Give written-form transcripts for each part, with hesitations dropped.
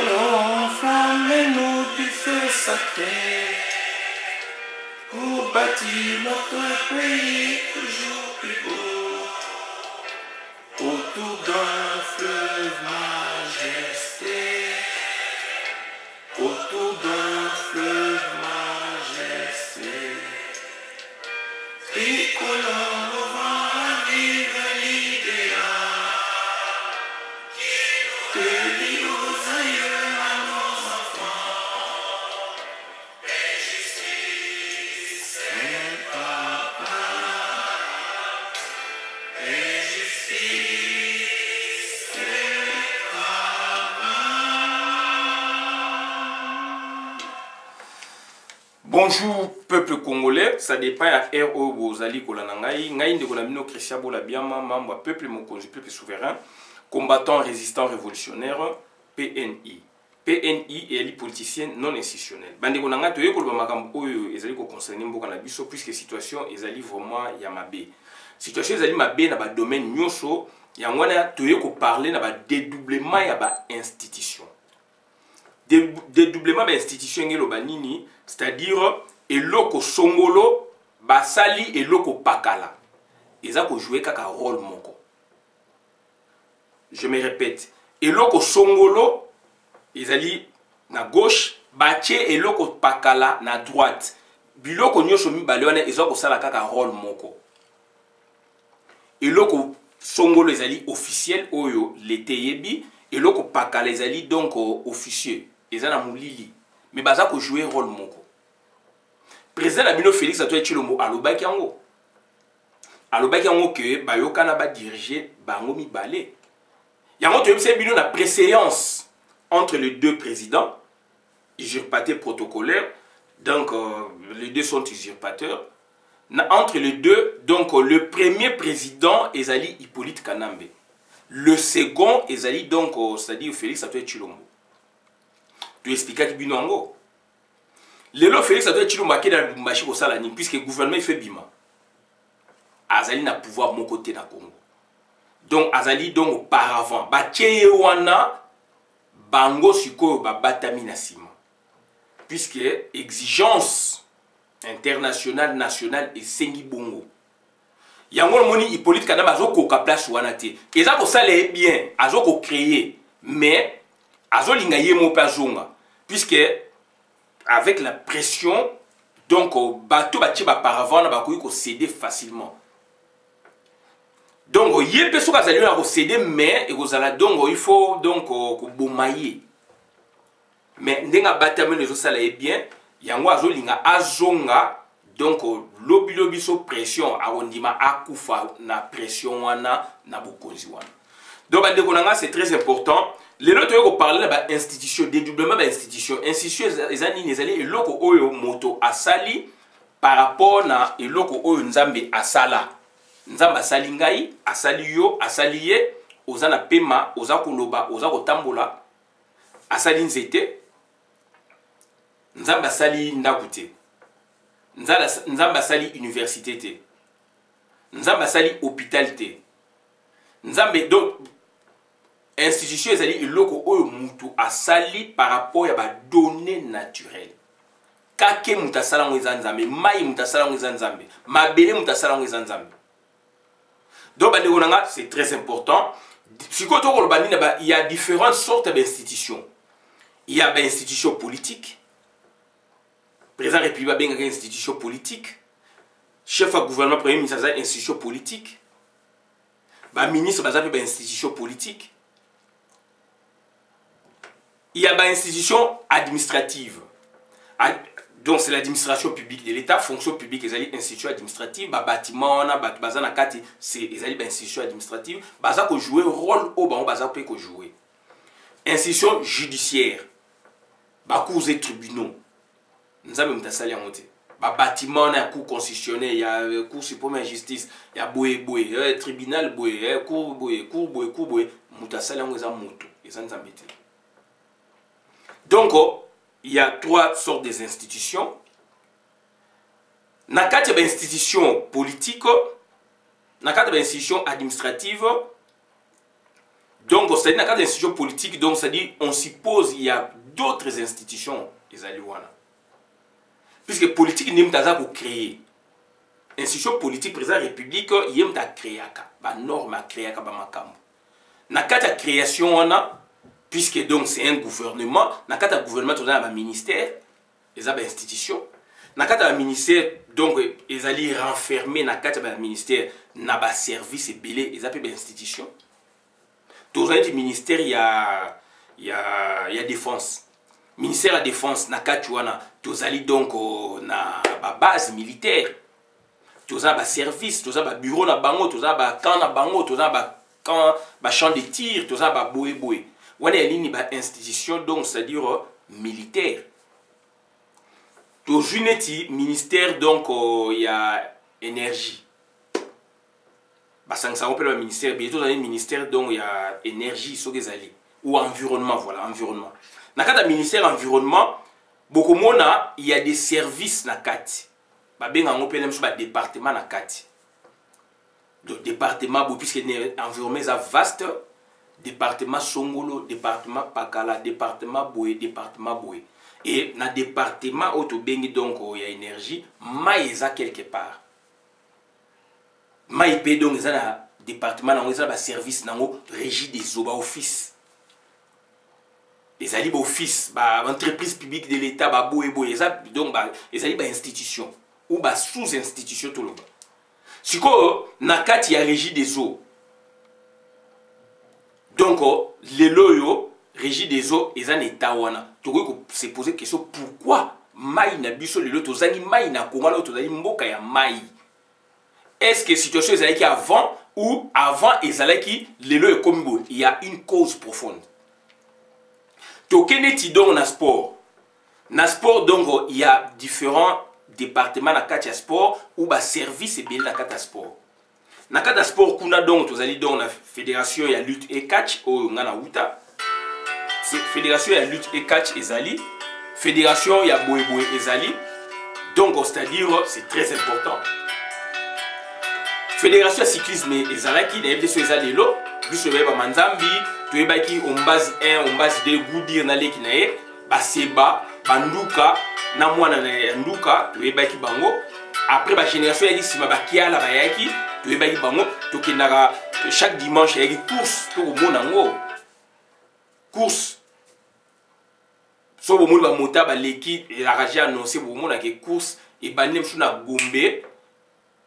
Voyons enflammez-nous du feu sacré pour bâtir notre pays toujours plus beau. Autour d'un fleuve majesté, autour d'un fleuve majesté, tricolore au vent vive l'idéal, que lie aux aïeux à nos enfants, et justice et papa, et justice. Bonjour peuple congolais, ça dépend à R.O. Bozali Kolanangaï, Ngaï Ndegolamino Christian Bolabiama, membre peuple Mokonzi, peuple souverain, combattant résistant révolutionnaire, PNI. PNI et les politiciens non institutionnels. Bandegonanga toye ko makambo oyo ezali ko concerner mboka na biso puisque situation ezali vraiment ya mabe. Situation ezali mabe na ba domaine nyonso, yangwana toye ko parler na ba dédoublement ya ba institution. Dédoublement ba institution ngelo banini, c'est-à-dire eloko songolo basali eloko pakala. Eza ko jouer kaka rôle moko. Je me répète, eloko songolo ezali na gauche, batie eloko pakala na droite. Biloko nyonso mibale wana eza ko sala kaka rôle moko. Eloko songolo ezali officiel oyo lete yebi, eloko pakala ezali donc officieux. Eza na mulili. Mais baza ko jouer rôle moko. Président Abino Félix Antoine Tshilombo alobaki yango. Alobaki yango que bayokana ba diriger bango mibale. Yango to yebise bino na préséance entre les deux présidents, usurpateur protocolaire, donc les deux sont usurpateurs. Entre les deux, donc le premier président ezali Hippolyte Kanambe. Le second ezali donc c'est-à-dire Félix Antoine Tshilombo. Tu expliques bino yango. Lelo Félix Antoine Tshilombo akeda Lubumbashi ko sala ni puisque le gouvernement fait bima. Azali na pouvoir mon côté na Congo. Donc azali donc auparavant batie wana bango siko babatami na sima. Puisque exigence internationale nationale et sengi bongo. Yango moni Hippolyte Kanambe azoko ka place wana te. Eza ko sala bien, azoko créer mais azolinga yemo pa zonga puisque avec la pression donc bateau batie ba paravant na bakoyi ko céder facilement. Donc yé peso ka zali na ko céder mais et kozala donc il faut donc ko bomaye. Mais ndenga batame les osala bien yango azolinga azonga donc lobi so pression arondima akufa na pression wana na bokonzi wana. Donc c'est très important. Les autres qui parlent de l'institution, dédoublement de l'institution. Institution, les loko oyo moto asali par rapport na eloko oyo nzambe asala. Nzambe asali ngai, asali yo, asali ye, oza na pema, oza koloba, oza kotambola, asali nzete, nzambe asali ndakute, nzambe asali université te, nzambe asali hôpital te, nzambe donc institution ezali eloko oyo mutu asali par rapport ya ba données naturelles. Kake mutu asala ngo eza nzambe, mai mutu asala ngo eza nzambe, mabele mutu asala ngo eza nzambe. Donc bandeko nanga c'est très important. Sikoto ko lobani na il y a différentes sortes d'institutions. Il y a ba institutions politiques. Président République benga ka institution politique. Chef de gouvernement premier ministre za institution politique. Ba ministre baza pe ba institution politique. Il y a une institution administrative. Donc c'est l'administration publique de l'État, fonction publique, les institutions administratives, bâtiment, c'est les institutions administratives, baza ko jouer rôle au ban baza pe ko jouer. Institution judiciaire, ba cours et tribunaux. Nzambe mutasali yangote. Ba bâtiment na cour constitutionnel, il y a cour suprême de justice, il y a boye, tribunal boye, cour boye, mutasali yango eza mutu, eza nzambe te. Donc, il y a trois sortes d'institutions. Dans quatre institutions politiques, dans quatre institutions administratives, Donc, c'est-à-dire, dans le cadre d'institutions politiques, donc, c'est-à-dire, on suppose il y a d'autres institutions, les Aliwana. Puisque politique, n'est pas pour créer. Institution politique, président de la République, il y a créé des normes à créer. Dans le cadre de la création, on a, puisque donc c'est un gouvernement, dans le cadre du gouvernement, on a un ministère, il y a des institutions. Dans le cadre du ministère, donc, ils allaient renfermer dans le cadre du ministère, il y a des services et belés, il y a des institutions. Dans le ministère, il y a défense. Le ministère de la défense, il y a donc na base militaire. Il y a des services, il y a des bureaux, il y a des camps, il y a des champs de tir, il y a des boé-boé. Il y a des institutions, donc c'est-à-dire militaires. Dans le ministère, donc, il y a énergie. Ça s'appelle le ministère. Bientôt, dans le ministère, donc, il y a énergie, ou environnement, voilà, environnement. Dans le cadre du ministère environnement, beaucoup de monde, il y a des services dans le cadre. Il y a un département dans le cadre. Le département, puisque l'environnement est vaste, département Songolo, département Pakala, département Boé, département Boé. Et dans le département où il y a énergie, il y a quelque part. Il y a donc un département, il y a un service régi des eaux, office. Les alliés office, entreprise publique de l'État, donc les alliés institutions ou sous-institutions tout le monde. Si il y a régi des eaux, donc les loyaux régie des eaux et un état wana. Tu peux se poser la question pourquoi mai na biso lelo tozali mai na Congo là tozali mboka ya mai. Est-ce que situation est avant ou avant ezalaki lelo e kombo? Il y a une cause profonde. Tokeneti donc na sport. Na sport donc il y a différents départements na kati ya sport ou ba service et bien na kati ya sport. Na kati ya sport kuna donc tozali donc na fédération ya lutte et catch o ngana uta. Fédération ya lutte et catch ezali, fédération ya boé ezali. Donc c'est-à-dire c'est très important. Fédération ya cyclisme ezalaki na FDC ezali lo, biso ba manzambi, toyebaki ombazi 1, ombazi 2 goudir na leki na ye, ba seba, banduka na mwana na nduka, toyebaki bango. Après ba génération ya disima ba kiala ba yaki, toyebaki bango, tokendaka chaque dimanche ya course to mona ngo. Course. So bo mona ba mota ba leki la raja annoncé bo mona ke course et banem sou na Gombe.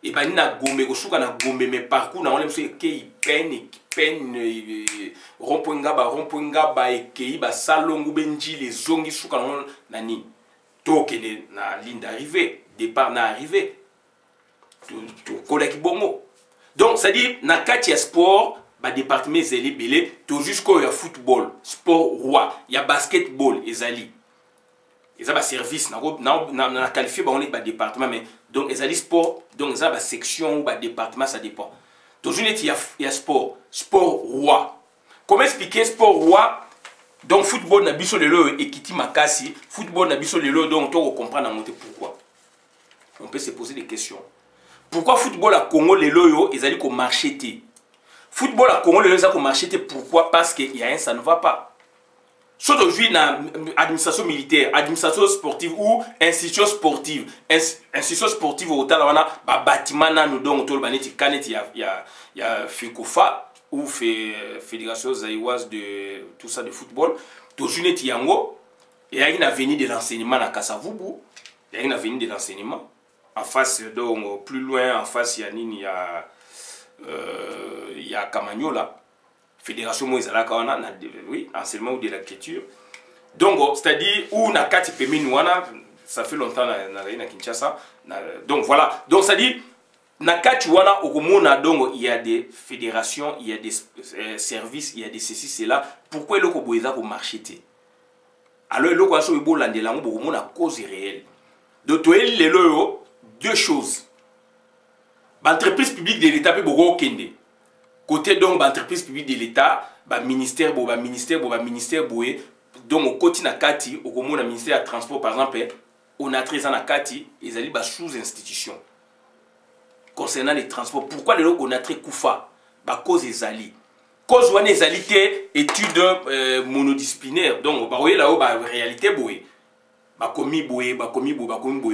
Et bani na Gombe ko suka na Gombe mais parcours na on lemso ke peine rompoinga ba ekei ba salongo benji les zongi suka na ni. Tokene na ligne d'arrivée, départ na arrivée. To kolaki bongo. Donc ça dit na kati ya sport ba département ezali belé to jusqu'au ya football, sport roi, ya basketball ezali. Ils ont un service, na qualifié on est ba département mais donc ezali sport, donc ils ont ba section ou ba département ça dépend. Donc il y a sport, sport roi. Comment expliquer sport roi? Donc football na biso lelo ekiti makasi, football na biso lelo donc to comprendre na monter pourquoi. On peut se poser des questions. Pourquoi football à Congo lelo yo ezali ko marcheter? Football à Congo lelo ezali ko marcheter pourquoi? Parce que il y a un ça ne va pas. Soit aujourd'hui dans administration militaire, administration sportive ou institution sportive, institution sportive au tal on a bâtiment na nous donc tout le baneti caneti il y a FECOFA ou fédération zaïroise de tout ça de football. Toujours yango et il y a une avenue de l'enseignement à Kasavubu, il y a une avenue de l'enseignement en face donc plus loin en face il y a nini il y a Kamanyola. Fédération Moïsala Kawana, oui, enseignement ou de l'écriture. Donc, c'est-à-dire, où na kati Peminuana, ça fait longtemps na Kinshasa. Donc voilà. Donc, c'est-à-dire, na kati wana okomona donc il y a des fédérations, il y a des services, il y a des ceci, cela. Pourquoi le Koboïza ko marcheter? Alors, le Koaso Ibo Landelango, okomona cause réelle. Donc, les deux choses. L'entreprise publique de l'État peut beaucoup kende. Côté donc l'entreprise publique de l'État, ministère boé, donc au côté na kati, au commun na ministère de transport par exemple, on a 13 ans na kati, ils allaient sous institution. Concernant les transports, pourquoi les gens on a très koufa, cause des alliés. cause wana ezali te étude monodisciplinaire donc bakoye là ba réalité boye bakomi boye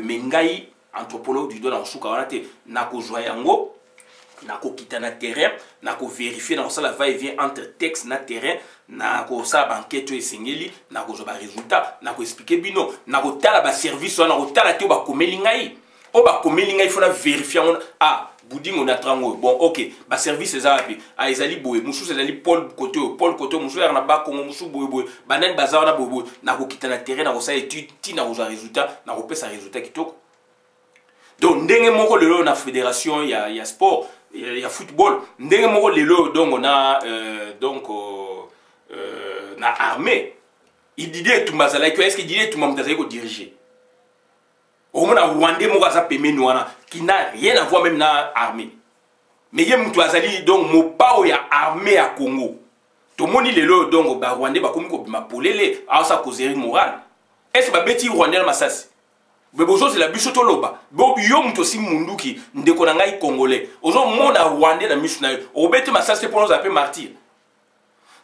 mais ngai anthropologue du doigt na suka wana te na kozwa yango na kokita na terrain na ko vérifier na ça la va et vient entre texte na terrain na ko sa banquette esengeli na kozwa ba résultat na ko expliquer bino na ko tala ba service wana ko tala te ba komeli ngai o ba komeli ngai faut na vérifier on ah bouding on a trango bon ok ba service eza api a ezali boye musu ezali Paul côté musu na ba kongo musu boye banane baza wana boye na ko kita na terrain na ko sa étude ti na kozwa résultat na ko pesa résultat kitoko donc ndenge moko lelo na fédération ya sport ya football ndenge moko lelo donc on a na armée il dit tout mazala que est-ce qu'il dit tout mamdazai ko diriger au moins Rwandais moko za pemeni wana qui n'a rien à voir même na armée mais yé mutu azali donc mopao ya armée ya Congo to moni lelo donc ba Rwandais ba komi ko bima polele a sa causerie morale est-ce ba beti Rwandais masasi bebozo c'est la bisoto loba bo yo mutu si munduki ndeko na ngai congolais ozo mona Rwandais na misu na yo obeti masasi pour nous appeler martyr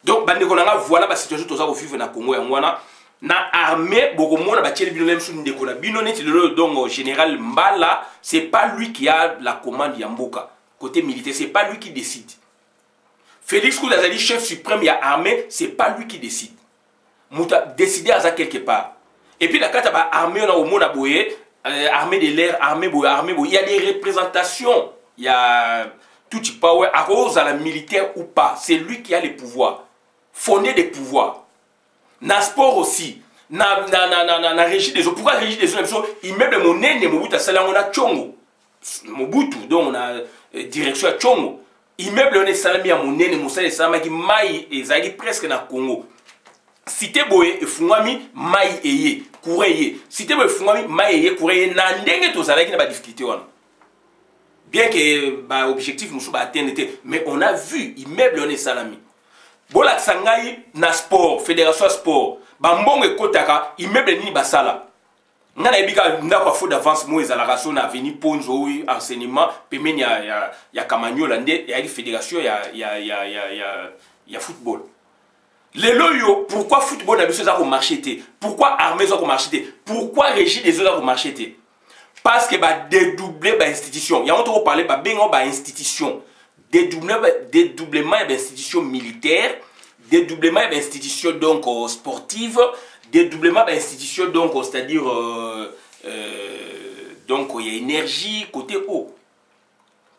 donc bande ko nga voilà ba situation to za ko vivre na Congo ya ngwana na armée boko mona ba tieli bino même sou ndeko na bino neti le donc général Mbala c'est pas lui qui a la commande ya mboka côté militaire c'est pas lui qui décide Félix Kouzazali chef suprême ya armée c'est pas lui qui décide muta décider à ça quelque part et puis la carte ba armée on a au mona boye armée de l'air armée boye il y a des représentations il y a tout type power à cause à la militaire ou pas c'est lui qui a les pouvoirs fonder des pouvoirs na sport aussi na régie des eaux pourquoi régie des eaux immeuble monene Mobutu asala on a Tchongo Mobutu donc on a direction à Tchongo immeuble on est salami à monene mosala salama qui mai ezali presque na Congo cité boye efungwami mai eye coureye cité boye efungwami mai eye coureye na ndenge tozalaki na ba difficulté wana bien que ba objectif musu ba atteindre mais on a vu immeuble on est salami bola sangai na sport fédération sport bambongo ekotaka immeuble nini basala ngana ebika ndako fo d'avance mo ezalaka so na avenue Ponzo enseignement pemeni ya Kamanyola nde ya fédération ya football lelo yo pourquoi football na biso za ko marcher té pourquoi armée za ko marcher té pourquoi régie des autres za ko marcher té parce que ba dédoubler ba institution ya on to parler ba bengo ba institution dédoublement d'institutions militaires, dédoublement d'institutions donc sportives, dédoublement d'institutions donc c'est-à-dire donc il y a énergie côté eau.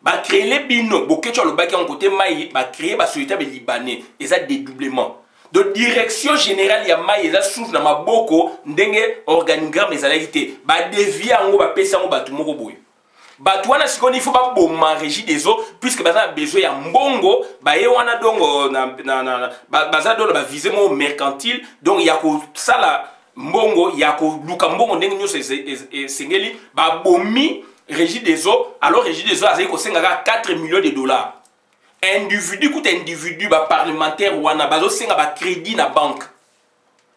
Ba créer les bino, boké tu as le bac en côté maï, ba créer ba société libanais, et ça dédoublement. De direction générale il y a maï, et ça souffle dans ma boko, ndenge organigramme et ça l'activité, ba dévier en haut ba pesa en ba tout moko boy. Batouana sikoni il faut pas bomber régie des eaux puisque baza besoin ya mbongo ba ye wana dongo baza dongo ba viser mo mercantile donc ya ko sala mbongo ya ko luka mbongo ndenge nyoso sengeli ba bomi régie des eaux alors régie des eaux azali ko senga 4 millions de dollars individu coûte individu ba parlementaire wana bazo senga ba crédit na banque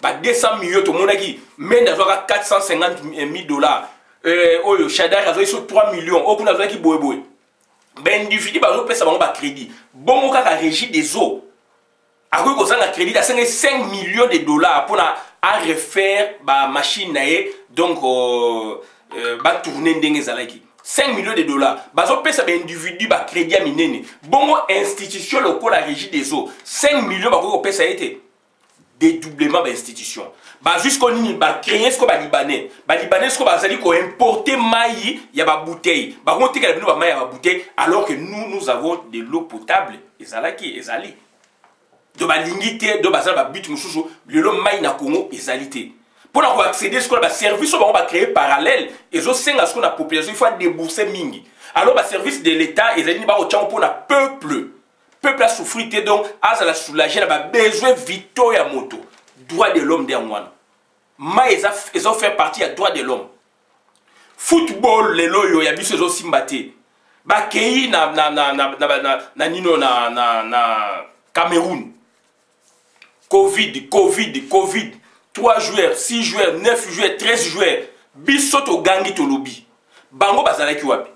ba 200 millions to monaki mais ndazo 450 000 dollars oyo Shadak azo iso 3 millions okuna zo ki boyeboy ben individu bazo pesa bango ba crédit bongo kaka régie des eaux akoki kozanga crédit à 5 millions de dollars pour à refaire ba machine nae donc ba tourner ndenge zalaki 5 millions de dollars bazo pesa ba individu ba crédit à minene bongo institution locale la régie des eaux 5 millions bakoki pesa été dédoublement d'institution ba jusqu'au nini ba créer ce que ba libanais ce que ba zali ko importer maï ya ba bouteille ba konti ka bino ba maï ya ba bouteille alors que nous avons de l'eau potable ezalaki ezali de ba lingité de ba za ba but mususu le lo maï na Congo ezalité pour na ko accéder ce que ba service ba ba créer parallèle ezo senga ce que la population il faut débourser mingi alors ba service de l'état ezali ba ko tchango pour na peuple a souffert donc à la soulager la besoin vitaux ya moto droit de l'homme d'Angwana mais ils ont fait partie à droit de l'homme football les loyo ya biso zo simbate ba kei na nino na Cameroun Covid 3 joueurs 6 joueurs 9 joueurs 13 joueurs biso to gangi to lobi bango bazalaki wapi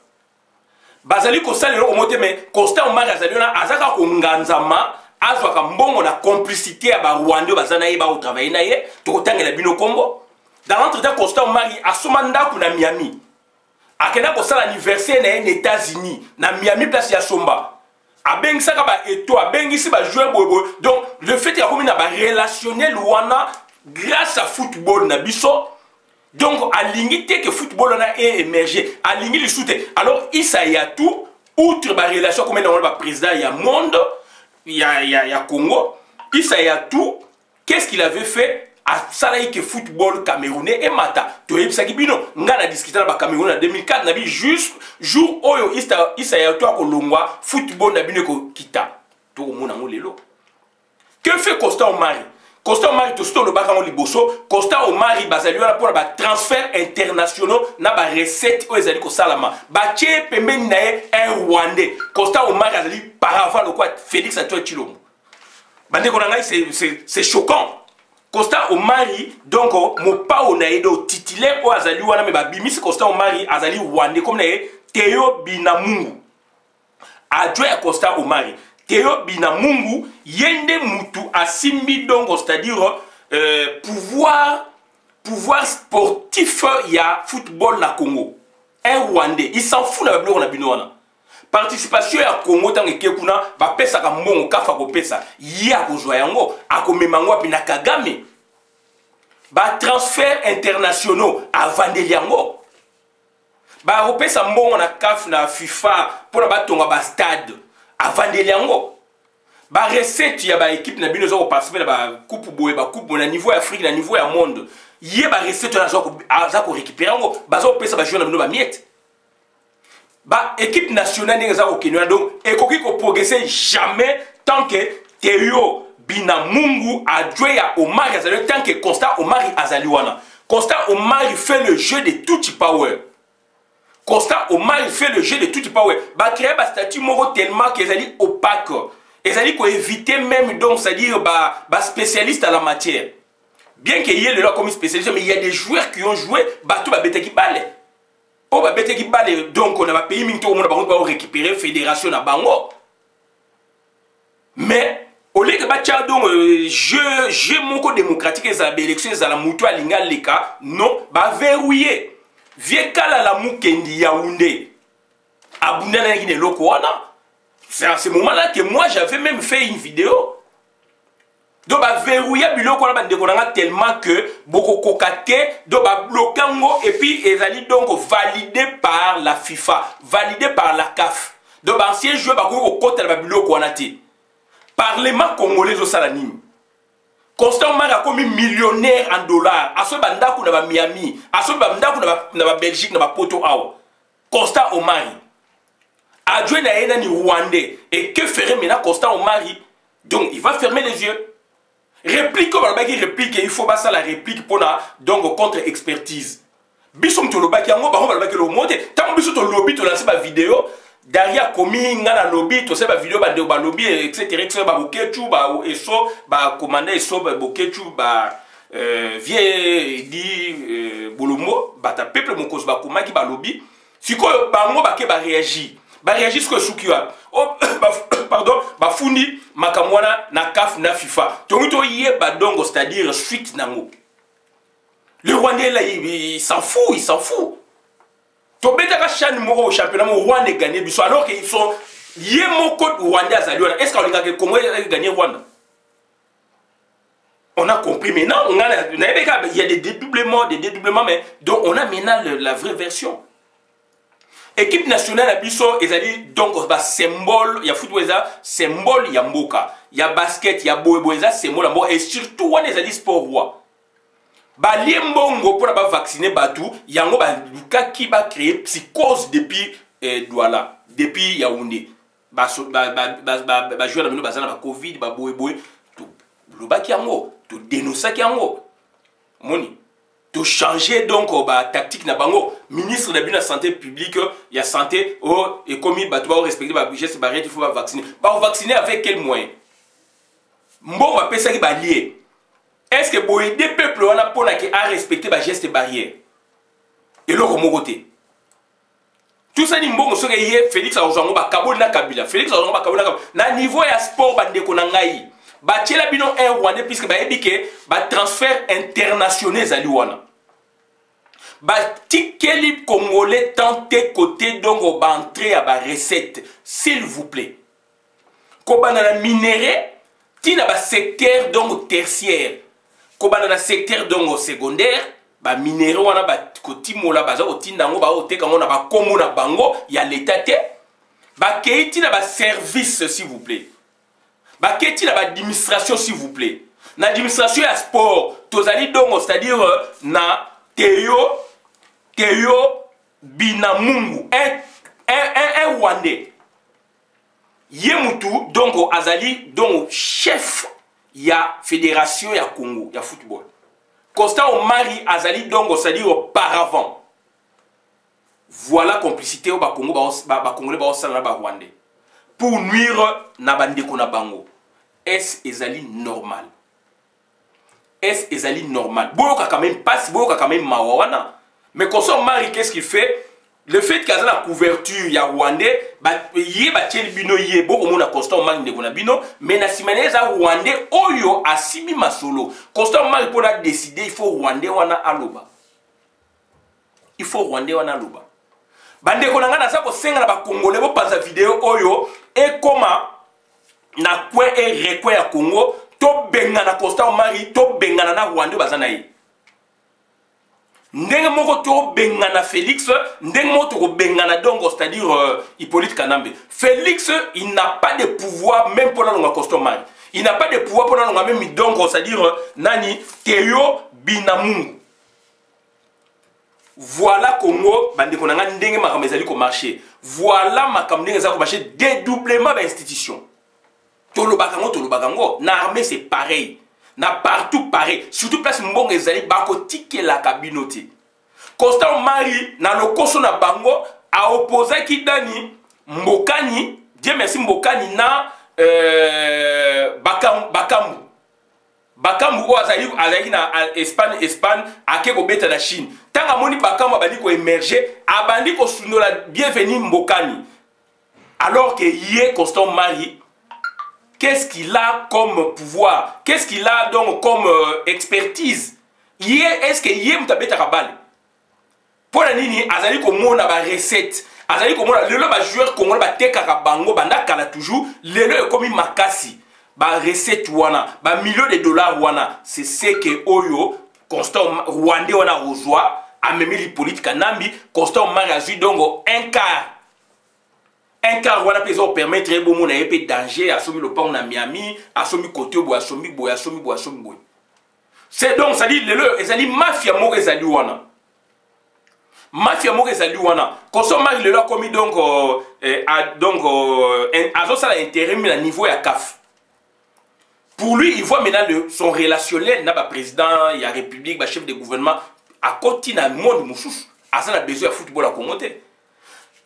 bazali ko salelo omote mais constant omar azali na azaka ko nganzama azwaka mbongo na complicité ya barwandais baza na ye baotravaille na ye tokotangela bino kombo. Dans l'entretien, Constant Omari asoma ndako na Miami akenda kosala anniversaire na ye na États-Unis na Miami place ya Somba abengisaka ba eto abengisi ba joueur bobo. Donc le fait ya komi na ba relationnel wana grâce à football na biso. Donc alingi te que football na est émergé alingi le soute. Alors Issa Yatou outre ba relation comme na ba président ya monde ya Congo, Issa Yatou qu'est-ce qu'il avait fait à Salaï que football camerounais et mata to yebisa kibino nga na discuter na ba Cameroun en 2004 na bi juste jour oyo Issa Yatou akolongwa football na bino ko kita to mona ngo lelo. Que fait Constant Omari? Constant Omari to sto le bakango liboso. Constant Omari bazali wana pour ba transfert internationaux na ba recette o ezali ko salama ba tie pembeni na ye un Rwandais. Constant Omari azali paravant le quoi Félix Antoine Tshilombo. Bande ko ngai c'est choquant. Constant Omari donc mo pa onaedo titulaire o azali wana me ba bimisi Constant Omari azali Rwandais comme na Théo Binamungu. Adjoint à Constant Omari Théo Binamungu yende mutu asimbi donc c'est-à-dire pouvoir sportif ya football na Congo. Un Rwandais, il s'en fout na blo na binoana. Participation ya Congo tant que kuna ba pesa ka mbongo kafa ko pesa ya ko zwa yango akomema ngo pina Kagame. Ba transfert internationaux a vandeli yango. Ba opesa mbongo na CAF na FIFA pour ba tonga ba stade a vandeli yango. Ba recette ya ba équipe na bino zo participer na ba coupe boye ba coupe na niveau Afrique na niveau ya monde. Yé ba recette na zo ko récupérer yango ba zo pesa ba jouer na bino ba miette. Ba équipe nationale n'est pas au Kenya donc et qu'on ne progresser jamais tant que Théo Binamungu a joué à Omari Azali tant que Constant Omari Azaliwana. Constant Omari fait le jeu de Tutti Power. Constant Omari fait le jeu de Tutti Power. Ba créer ba statut moro tellement qu'ils allaient opaque. Ils allaient ko éviter même donc c'est-à-dire ba spécialiste à la matière. Bien qu'il y ait le là comme spécialiste mais il y a des joueurs qui ont joué ba tout ba bête qui balle. Oh bah bête qui balle donc on a pays minto on va récupérer fédération na bango. Mais au lieu que batia donc jeu moko démocratique et ça élection ça la mutu alinga leka non ba verrouiller vie kala la mukendi Yaoundé abunda na ngine loko wana. C'est à ce moment-là que moi j'avais même fait une vidéo. Donc bah verrouiller biloko na bande konanga tellement que beaucoup kokate donc bah bloquango et puis ils allaient donc validé par la FIFA, validé par la CAF. Donc bah ancien joueur bah ko côté la biloko wana ti. Parlement congolais au salanime. Constant Omari a commis millionnaire en dollars. Aso banda ku na ba Miami, aso banda ku na ba Belgique na ba Porto Awa. Constant Omari. Adjoint na yena ni Rwandais et que ferait maintenant Constant Omari? Donc il va fermer les yeux. Réplique comme il réplique, il faut pas ça la réplique pour la donc contre-expertise. Bissom to lobaki yango ba on va le monter. Tant biso to lobby to lancer ma vidéo derrière commis ngana lobby to se ba vidéo ba de ba lobby etc. ba bokechu ba eso ba commander eso ba bokechu ba vie di bolomo ba ta peuple mon cause ba komaki ba lobby. Sikoyo bango ba ke ba réagir. Ba réagir ce que soukiwa. Oh pardon, ba fundi makamwana na CAF na FIFA. Tonito yeba donc c'est-à-dire suite nango. Le Rwandais là il s'en fout, il s'en fout. Tobeta ka chan moko au championnat mo Rwanda gagné biso alors qu'ils sont yemoko Rwandais azaliona. Est-ce qu'on a Congo gagné Rwanda? On a compris maintenant, il y a des dédoublements mais donc on a maintenant la vraie version. Équipe nationale à Bisso, ils allaient donc symbole, il y a football, symbole, il y a mboka, il y a basket, il y a boéboéza, symbole, et surtout, on est allé sport roi. Ba liembongo pour la vacciner batou, il y a un qui va créer psychose depuis Douala, depuis Yaoundé. Ba jouer dans le bazar, ba Covid, ba boéboé, tout le bas qui a mot, tout dénoncer qui a mot. Moni. De changer donc la tactique na bango ministre de la santé publique il y a santé oh et comme il doit respecter ba geste barrière il faut vacciner ba vacciner avec quel moyen mbo va pesa ki ba lié est-ce que bo aider peuple on a pour na ki a respecter ba geste barrière et le comme côté tout ça ni mbongo soki ye Félix azongo ba kaboli na Kabila Félix azongo ba kaboli na Kabila na niveau ya sport bandeko na ngai batiela bino un Rwandais puisque bayebi ke ba transfert international ezali wana batikeli congolais tenter côté donc ba entrer à ba recette s'il vous plaît kobana na minéré tina ba secteur donc tertiaire kobana na secteur donc secondaire ba minéré wana ba kotimola baza kotinda ngo ba oteka ngo na ba komo na bango ya l'état te ba keiti na ba service s'il vous plaît ba keiti na ba administration s'il vous plaît na administration ya sport tozali donc c'est-à-dire na Théo Binamungu un Rwandais Yemutu donc azali donc chef ya fédération ya Congo ya football Constant Omari azali donc c'est-à-dire auparavant voilà complicité au Congo ba Congolais ba osala na ba Rwandais pour nuire na bandeko na bango est ezali normal est ezali normal boyoka quand même passe boyoka quand même mawana mais Constant Omari qu'est-ce qu'il fait le fait qu'il y a la couverture ya Rwandais yé batiel bino yé beaucoup mona Constant Omari ndeko na bino mais na simaneza Rwandais oyo asimi masolo Constant Omari pour la décider il faut Rwandais wana aloba il faut Rwandais wana aloba bandeko na ngana sa ko senga na ba Congolais bo panza vidéo oyo et comment na kwe e rekwe ya Congo to benga na Constant Omari to benga na Rwandais bazana yi ndenge moko to bengana Félix ndenge moko to bengana dongo c'est-à-dire Hippolyte Kanambe Félix il n'a pas de pouvoir même pour la longue Constant Omari il n'a pas de pouvoir pour la longue même dongo c'est-à-dire nani Théo Binamungu voilà Congo bande ko nanga ndenge makambo ezali ko marcher voilà makambo ndenge ezali ko marcher dédoublement d'institution tolobaka ngo na armée c'est pareil na partout pareil surtout place mbongo ezali bako tike la kabinote Constant Omari na lokoso na bango a opposé ki dani Mbokani Dieu merci Mbokani na Bakambu o azali na Espagne ake ko beta na Chine tanga moni Bakambu abandi ko émerger abandi ko sunola bienvenue Mbokani alors que yé Constant Omari qu'est-ce qu'il a comme pouvoir? Qu'est-ce qu'il a donc comme expertise? Est-ce que yé mutabeta kabale? Pour la nini, azali komo na ba recette. Azali komo le ba joueur congolais ba teka ka bango banda kala toujours. Le komi makasi. Ba recette wana, ba millions de dollars wana. C'est ce que Oyo, Constant Rwandais wana rejoint, a même Hippolyte Kanambe, Constant Omari a joué donc un quart. Un quart wana peut permettre bon mon épée danger à somi le pont na Miami à somi côté bois somi bois. C'est donc ça dit le ezali mafia mo ezali wana Constant Omari le a commis donc azo ça l'intérêt mais à niveau ya CAF pour lui il voit maintenant son relationnel na ba président ya république ba chef de gouvernement à côté na monde mususu asa na besoin de football à Congo.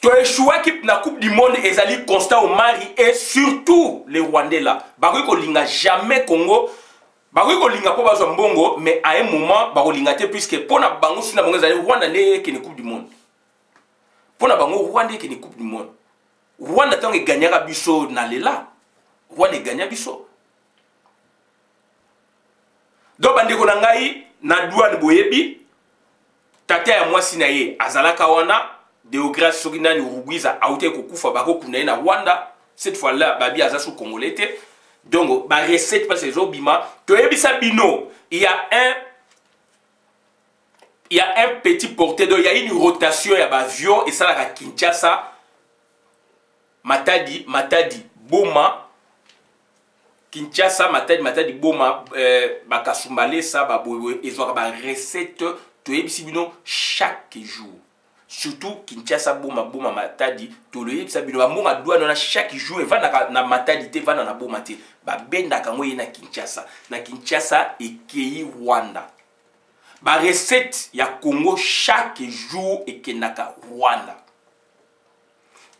Tu as échoué qui na Coupe du Monde ezali Constant Omari et surtout les Rwandais là. Bakoy ko linga jamais Congo. Bakoy ko linga po bazwa mbongo mais à un moment bako linga te puisque pona bango suna bango ezali Rwanda ne ke ni Coupe du Monde. Pona bango Rwanda ke ni Coupe du Monde. Rwanda tango gagnera biso na lela. Rwanda gagna biso. Donc bandeko na ngai na douane boyebi tata ya mwasi na ye azalaka wana Deogrâce Soginani Uruguiza a été kufa bako kuna na Rwanda cette fois là babi azasu congolais donc ba recette parce que obima to ebisa bino il y a un petit porté donc il y a une rotation ya ba avion et ça la Kinshasa Matadi Boma Kinshasa Matadi Boma bakasumbale ça ba boye ezwa ba recette to ebisi bino chaque jour. Surtout Kinshasa Boma Matadi to le yebisa bino ba monga douane na chaque jour va na Matadi te va na Boma te ba benda kango na Kinshasa ekei Rwanda ba recette ya Congo chaque jour ekenaka Rwanda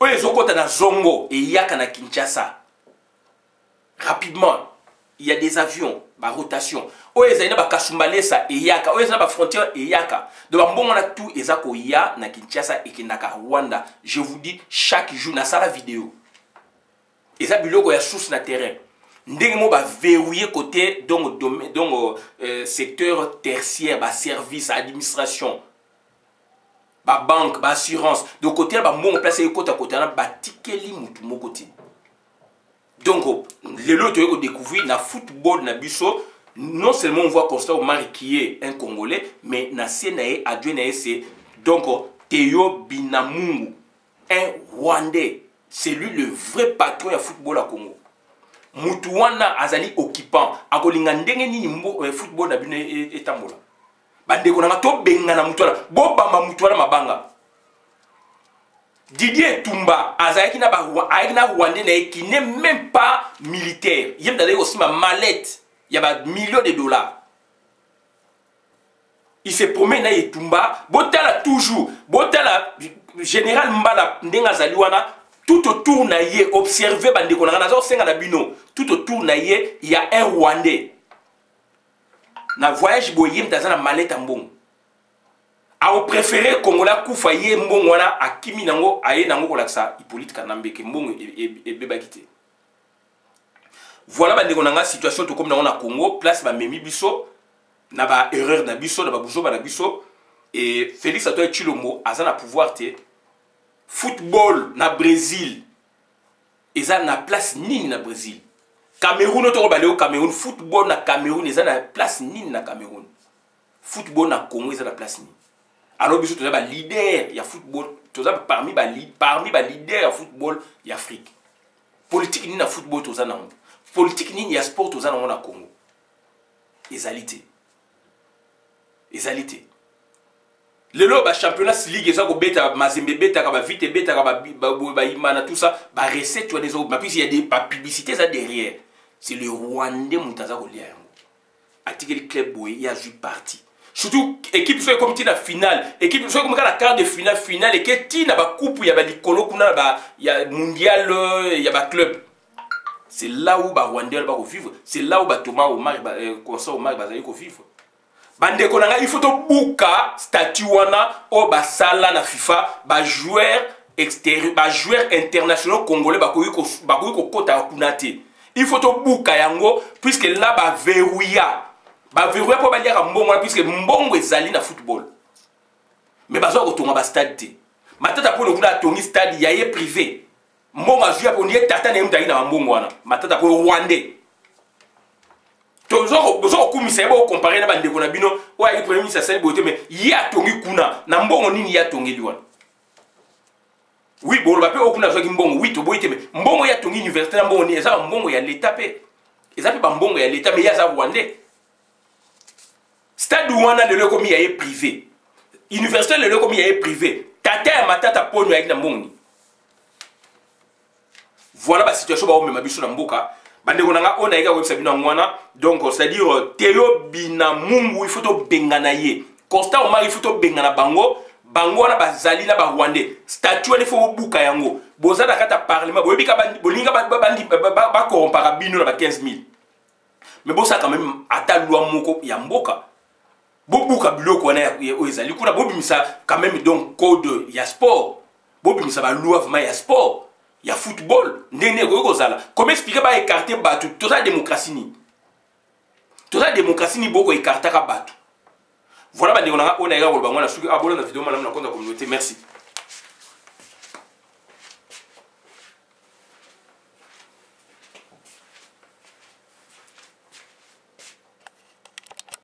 oyo ezokota na zongo e yaka na Kinshasa rapidement il y a des avions ba rotation oyo ezali na ba kasumbalesa eyaka oyo ezali na ba frontière eyaka donc bambongo na tout ezako ya na Kinshasa ekendaka Rwanda. Je vous dis chaque jour na sala vidéo eza biloko ya source na terrain ndenge mo ba verrouiller côté donc secteur tertiaire ba service administration ba banque ba assurance donc côté ba mbongo place côté côté na ba tikeli mutu moko ti. Donc, les lots que découvrir na football na biso, non seulement on voit Constant Omar qui est un Congolais, mais na Senae Adjonae c'est donc Théo Binamungu, un Rwandais. C'est lui le vrai patron du football à Congo. Mutuwana azali occupant, akolinga ndenge nini football na bino etambola. Bande ko na to benga na mutuwana, bobamba mutuwana mabanga. Didier Tumba, Azaïki na Rwandais qui n'est même pas militaire. Il y a aussi ma mallette. Il y a millions de dollars. Il se promène à Tumba. Botala toujours. Botala général Mbala Ndenga Zaliwana. Tout autour na ye observé bandeko na nazo senga na bino. Tout autour na ye il y a un Rwandais. Na voyage boyem tazana mallette en bon. A préféré Congolais Koufa ye mbongo wana akimi nango aye nango kolaksa Hippolyte Kanambe ke mbongo e bebakite. Voilà bandeko nanga situation to comme na Congo place ba memi biso na ba erreur na biso na ba buzo ba na biso et Félix Antoine Tshilombo azana pouvoir te football na Brésil eza na place nini na Brésil. Cameroun to ba leo Cameroun football na Cameroun eza na place nini na Cameroun. Football na Congo eza na place nini. Alors, nous sommes les leaders du football, parmi les leaders du football d'Afrique. Politique ni na football, politique ni na sport, au Congo. Égalité. Égalité. Le championnat ligue, ils ont bêta, mazembe bêta, vite bêta, imana tout ça, recette, tu vois des autres. Mais puis il y a des publicités derrière. C'est le Rwandais Moutaza Goliath. Article club boy, il y a joué parti. Surtout équipe soit comme la finale, équipe soit comme la quart de finale et que tina ba coupe ya ba likolo kuna ba ya mondial ya ba club. C'est là où ba Rwanda va vivre, c'est là où ba Thomas Omar Constant Omar ba zali ko vivre. Bande ko nanga il faut to buka statut wana o ba sala na FIFA ba joueur extérieur ba joueur international congolais ba ko kota kunate. Il faut to buka yango puisque là ba verrouilla ba verrouiller pour ba dire mbongo puisque mbongo ezali na football mais bazo ko tonga ba stade te matata pour le tongi stade ya ye privé mbongo azuya pour nie tata na mutaki na mbongo wana matata pour Rwandais tozo ko kumisa ebo comparer na bande ko na bino wa ye premier ministre sali bote mais ya tongi kuna na mbongo nini ya tongi liwana oui bon ba pe okuna zo ki mbongo oui to boite mais mbongo ya tongi université na mbongo ni eza mbongo ya l'état pe eza pe ba mbongo ya l'état mais ya za Rwandais. Stade Ouana le komi ya privé. Université le komi ya privé. Tata ya matata ponyo ya mbongi. Voilà la situation ba o mema biso na mboka. Bande ko nanga ona ega website bino ngwana. Donc c'est-à-dire Théo Binamungu il faut to bengana ye. Constant Omar il faut to bengana bango. Bango wana bazali na ba Rwandais. Statut il faut buka yango. Bozana kata parlement boyebi ka bolinga ba corrompara bino na ba 15 000. Mais bon ça quand même ata loi moko ya mboka. Bobuka biloko wana ya ezali kuna bobimisa quand même donc code ya sport bobimisa ba loi vraiment ya sport ya football ndenge ko zala comment expliquer ba écarter batu toute la démocratie ni boko écarter ka batu voilà ba ndeko na on a ega ko bango na suki abona na vidéo mana na compte communauté merci.